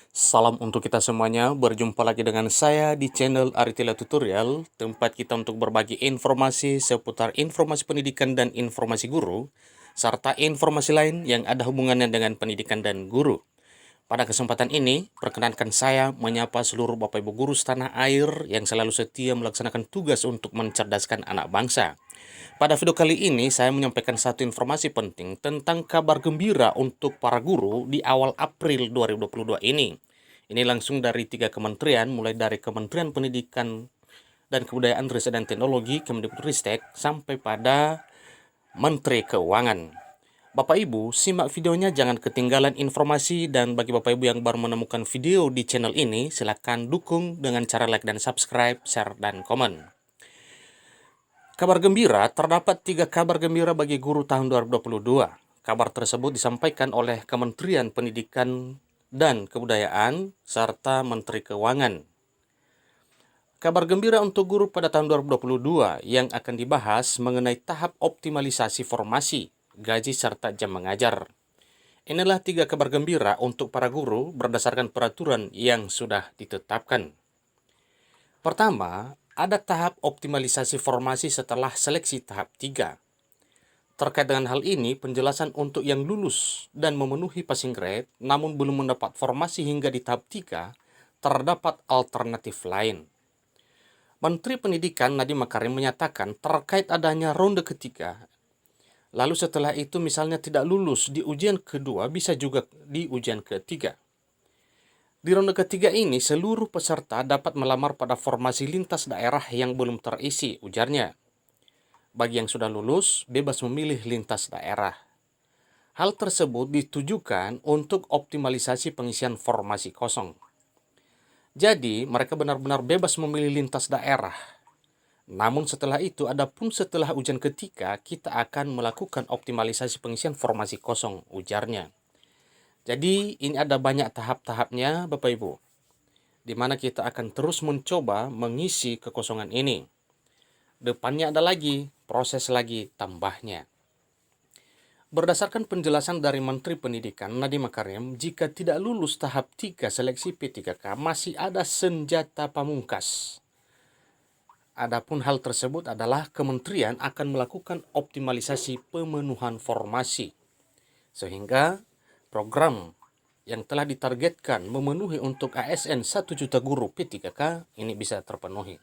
Salam untuk kita semuanya, berjumpa lagi dengan saya di channel Aritila Tutorial, tempat kita untuk berbagi informasi seputar informasi pendidikan dan informasi guru, serta informasi lain yang ada hubungannya dengan pendidikan dan guru. Pada kesempatan ini, perkenankan saya menyapa seluruh Bapak Ibu guru setanah air yang selalu setia melaksanakan tugas untuk mencerdaskan anak bangsa. Pada video kali ini, saya menyampaikan satu informasi penting tentang kabar gembira untuk para guru di awal April 2022 ini. Ini langsung dari 3 kementerian, mulai dari Kementerian Pendidikan dan Kebudayaan, Riset dan Teknologi, Kemdikbudristek, sampai pada Menteri Keuangan. Bapak Ibu, simak videonya, jangan ketinggalan informasi, dan bagi Bapak Ibu yang baru menemukan video di channel ini, silakan dukung dengan cara like dan subscribe, share, dan komen. Kabar gembira, terdapat 3 kabar gembira bagi guru tahun 2022. Kabar tersebut disampaikan oleh Kementerian Pendidikan dan Kebudayaan serta Menteri Keuangan. Kabar gembira untuk guru pada tahun 2022 yang akan dibahas mengenai tahap optimalisasi formasi, gaji serta jam mengajar. Inilah 3 kabar gembira untuk para guru berdasarkan peraturan yang sudah ditetapkan. Pertama, ada tahap optimalisasi formasi setelah seleksi tahap 3. Terkait dengan hal ini, penjelasan untuk yang lulus dan memenuhi passing grade namun belum mendapat formasi hingga di tahap 3, terdapat alternatif lain. Menteri Pendidikan Nadiem Makarim menyatakan terkait adanya ronde ketiga, lalu setelah itu misalnya tidak lulus di ujian kedua, bisa juga di ujian ketiga. Di ronde ketiga ini, seluruh peserta dapat melamar pada formasi lintas daerah yang belum terisi, ujarnya. Bagi yang sudah lulus, bebas memilih lintas daerah. Hal tersebut ditujukan untuk optimalisasi pengisian formasi kosong. Jadi, mereka benar-benar bebas memilih lintas daerah. Namun setelah itu, adapun setelah ujian ketiga, kita akan melakukan optimalisasi pengisian formasi kosong, ujarnya. Jadi, ini ada banyak tahap-tahapnya, Bapak Ibu, di mana kita akan terus mencoba mengisi kekosongan ini. Depannya ada lagi, proses lagi tambahnya. Berdasarkan penjelasan dari Menteri Pendidikan Nadiem Makarim, jika tidak lulus tahap 3 seleksi P3K, masih ada senjata pamungkas. Adapun hal tersebut adalah kementerian akan melakukan optimalisasi pemenuhan formasi, sehingga program yang telah ditargetkan memenuhi untuk ASN 1 juta guru P3K ini bisa terpenuhi.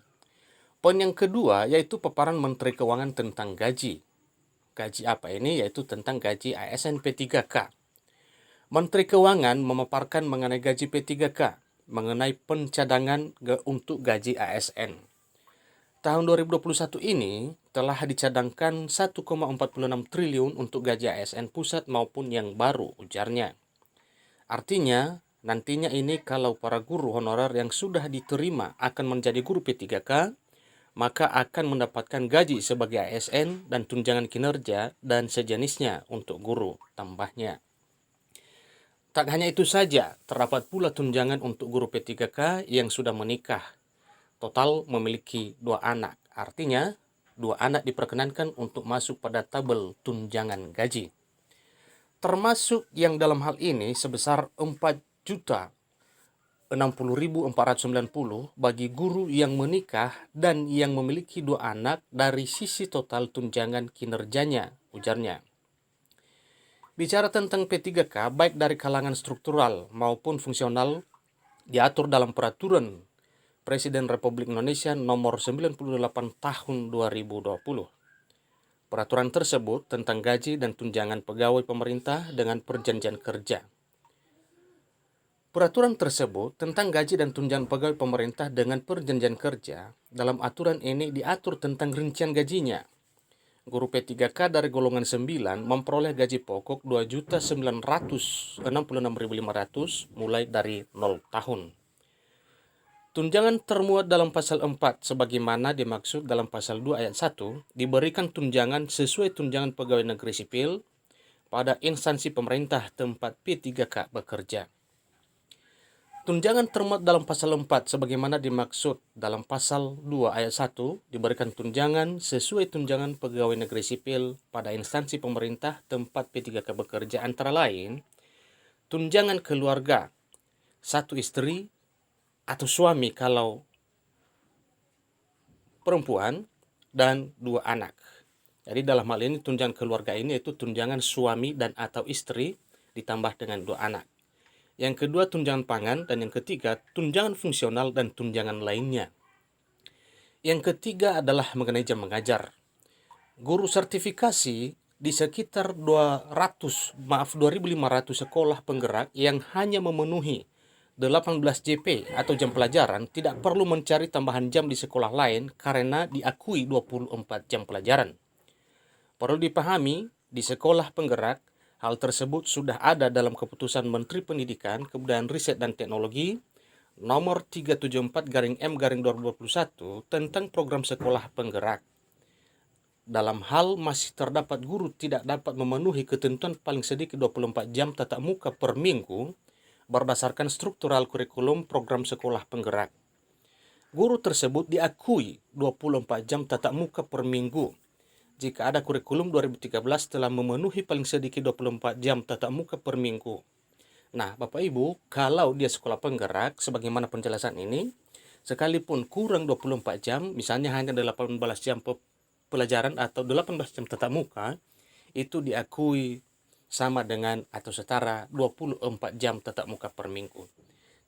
Poin yang kedua yaitu paparan Menteri Keuangan tentang gaji. Gaji apa ini? Yaitu tentang gaji ASN P3K. Menteri Keuangan memaparkan mengenai gaji P3K, mengenai pencadangan untuk gaji ASN. Tahun 2021 ini telah dicadangkan 1,46 triliun untuk gaji ASN pusat maupun yang baru, ujarnya. Artinya, nantinya ini kalau para guru honorer yang sudah diterima akan menjadi guru P3K, maka akan mendapatkan gaji sebagai ASN dan tunjangan kinerja dan sejenisnya untuk guru, tambahnya. Tak hanya itu saja, terdapat pula tunjangan untuk guru P3K yang sudah menikah. Total memiliki 2 anak, artinya 2 anak diperkenankan untuk masuk pada tabel tunjangan gaji. Termasuk yang dalam hal ini sebesar 4.060.490 bagi guru yang menikah dan yang memiliki 2 anak dari sisi total tunjangan kinerjanya, ujarnya. Bicara tentang P3K, baik dari kalangan struktural maupun fungsional, diatur dalam peraturan Presiden Republik Indonesia nomor 98 tahun 2020. Peraturan tersebut tentang gaji dan tunjangan pegawai pemerintah dengan perjanjian kerja. Peraturan tersebut tentang gaji dan tunjangan pegawai pemerintah dengan perjanjian kerja, dalam aturan ini diatur tentang rincian gajinya. Guru P3K dari golongan 9 memperoleh gaji pokok 2.966.500 mulai dari 0 tahun. Tunjangan termuat dalam pasal 4 sebagaimana dimaksud dalam pasal 2 ayat 1, diberikan tunjangan sesuai tunjangan pegawai negeri sipil pada instansi pemerintah tempat P3K bekerja. Tunjangan termuat dalam pasal 4 sebagaimana dimaksud dalam pasal 2 ayat 1 diberikan tunjangan sesuai tunjangan pegawai negeri sipil pada instansi pemerintah tempat P3K bekerja, antara lain tunjangan keluarga 1 istri atau suami kalau perempuan, dan 2 anak. Jadi dalam hal ini tunjangan keluarga ini yaitu tunjangan suami dan atau istri ditambah dengan 2 anak. Yang kedua tunjangan pangan, dan yang ketiga tunjangan fungsional dan tunjangan lainnya. Yang ketiga adalah mengenai jam mengajar. Guru sertifikasi di sekitar 2.500 sekolah penggerak yang hanya memenuhi 18 JP atau jam pelajaran tidak perlu mencari tambahan jam di sekolah lain karena diakui 24 jam pelajaran. Perlu dipahami, di sekolah penggerak, hal tersebut sudah ada dalam keputusan Menteri Pendidikan, Kebudayaan Riset dan Teknologi nomor 374/M/2021 tentang program sekolah penggerak. Dalam hal masih terdapat guru tidak dapat memenuhi ketentuan paling sedikit 24 jam tatap muka per minggu berdasarkan struktural kurikulum program sekolah penggerak. Guru tersebut diakui 24 jam tatap muka per minggu. Jika ada kurikulum 2013 telah memenuhi paling sedikit 24 jam tatap muka per minggu. Nah, Bapak Ibu, kalau dia sekolah penggerak, sebagaimana penjelasan ini, sekalipun kurang 24 jam, misalnya hanya 18 jam pelajaran atau 18 jam tatap muka, itu diakui sama dengan atau setara 24 jam tatap muka per minggu.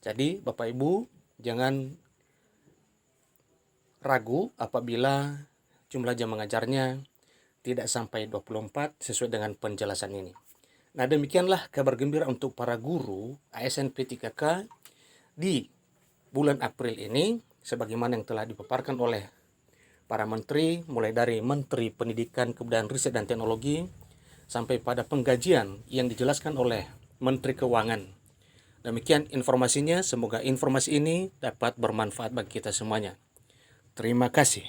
Jadi Bapak Ibu jangan ragu apabila jumlah jam mengajarnya tidak sampai 24 sesuai dengan penjelasan ini. Nah, demikianlah kabar gembira untuk para guru ASN P3K di bulan April ini, sebagaimana yang telah dipaparkan oleh para menteri, mulai dari Menteri Pendidikan, Kebudayaan Riset dan Teknologi, sampai pada penggajian yang dijelaskan oleh Menteri Keuangan. Demikian informasinya, semoga informasi ini dapat bermanfaat bagi kita semuanya. Terima kasih.